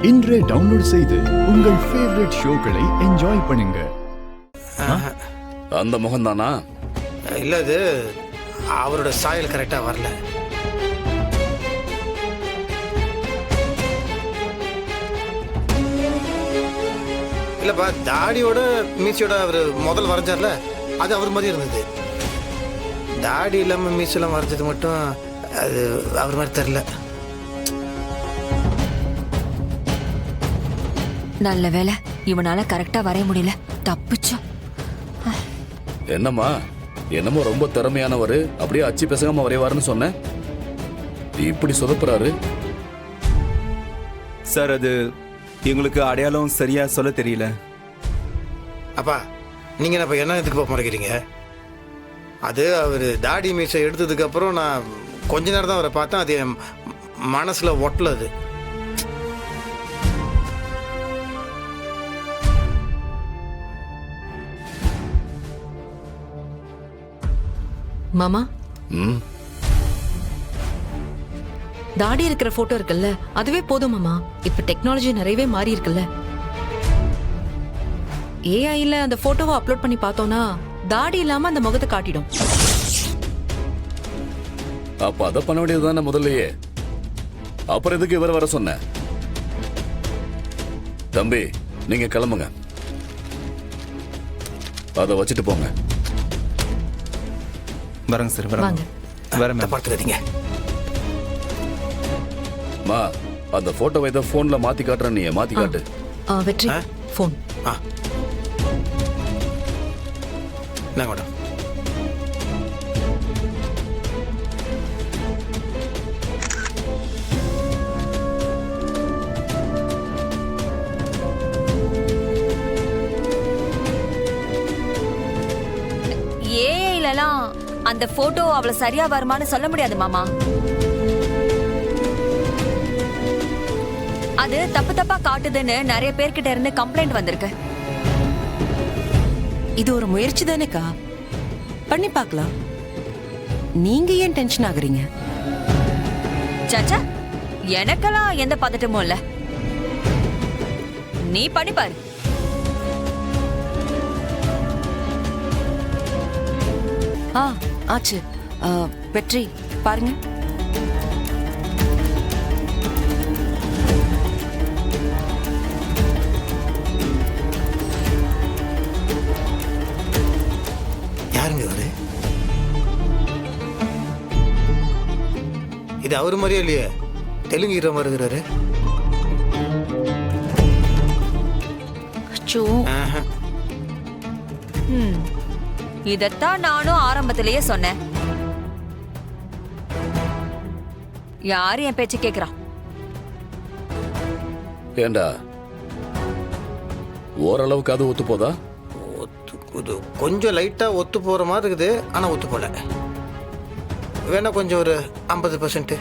இன்றே டவுன்லோட் செய்து உங்கள் ஃபேவரட் ஷோக்களை என்ஜாய் பண்ணுங்க. அந்த முகம் தானா? இல்லை, அது அவரோட சாயல் கரெக்டாக வரல. இல்லைப்பா, தாடியோட மீசியோட அவர் முதல் வரைஞ்சார்ல, அது அவர் மாதிரி இருந்தது. தாடி இல்லாமல் மீசெல்லாம் வரைஞ்சது மட்டும் அது அவர் மாதிரி தெரில. நல்ல வேலை, இவனால கரெக்டா வரைய முடியல. தப்பிச்சோம். என்னம்மா, என்னமோ ரொம்ப திறமையானவர், அப்படியே அச்சு பேசாம வரைவாருன்னு சொன்னேன். இப்படி சொதப்புறாரு சார். அது எங்களுக்கு அடையாளம் சரியா சொல்ல தெரியல. அப்பா, நீங்கள் என்ன இப்போ என்ன இதுக்கு போக மாட்டேங்கிறீங்க? அது அவர் தாடி மீசை எடுத்ததுக்கு அப்புறம் நான் கொஞ்ச நேரம் தான் அவரை பார்த்தேன். அது என் மனசில் ஒட்டல. அது மாமா, தாடி இருக்கிற போட்டோ இருக்குல்ல, அதுவே போதும் மாமா. இப்ப டெக்னாலஜி நிறையவே மாறி இருக்குல்ல. ஏஐல அந்த போட்டோவை அப்லோட் பண்ணி பார்த்தோம்னா தாடி இல்லாம அந்த முகத்தை காட்டிடும். அப்ப அதை பண்ண வேண்டியதுதானே முதல்லயே. அப்புறம் எதுக்கு இவர் வர சொன்ன? தம்பி, நீங்க கிளம்புங்க, அதை வச்சுட்டு போங்க. வரங்க சார், வாங்க. வரேன். பார்த்துக்காதீங்க. மா, அந்த போட்டோவை ஏதோ போன்ல மாத்தி காட்டுறேன், நீ மாத்தி காட்டு. வெற்றி, போன். என்ன மேடம்? ஏஐலலாம் அந்த போட்டோ அவ்வளவு சரியா வருமானு சொல்ல முடியாது மாமா. அது தப்பு தப்பா காட்டுதுன்னு நிறைய பேர்கிட்ட இருந்து கம்ப்ளைண்ட் வந்திருக்கு. இது ஒரு முயற்சி தானேக்கா, பண்ணி பார்க்கலாம். நீங்க ஏன் டென்ஷன் ஆகுறீங்க? சாச்சா, எனக்கெல்லாம் எந்த பதட்டமும் இல்ல. நீ பண்ணி பாரு. ஆச்சு. வெற்றி, பாருங்க. யாருங்க அவரு? இது அவரு மாதிரியே இல்லையே, தெலுங்கு ஹீரோ மாதிரி இருக்கிறாரு. இதத்தான் நானும் ஆரம்பத்திலேயே சொன்னேன். யாரு என் பேச்சு கேக்குறா? ஏண்டா, ஓரளவுக்கு அது ஒத்து போதா? கொஞ்சம் லைட்டா ஒத்து போற மாதிரி இருக்குது, ஆனா ஒத்து போல. வேணா கொஞ்சம் ஒரு 50%.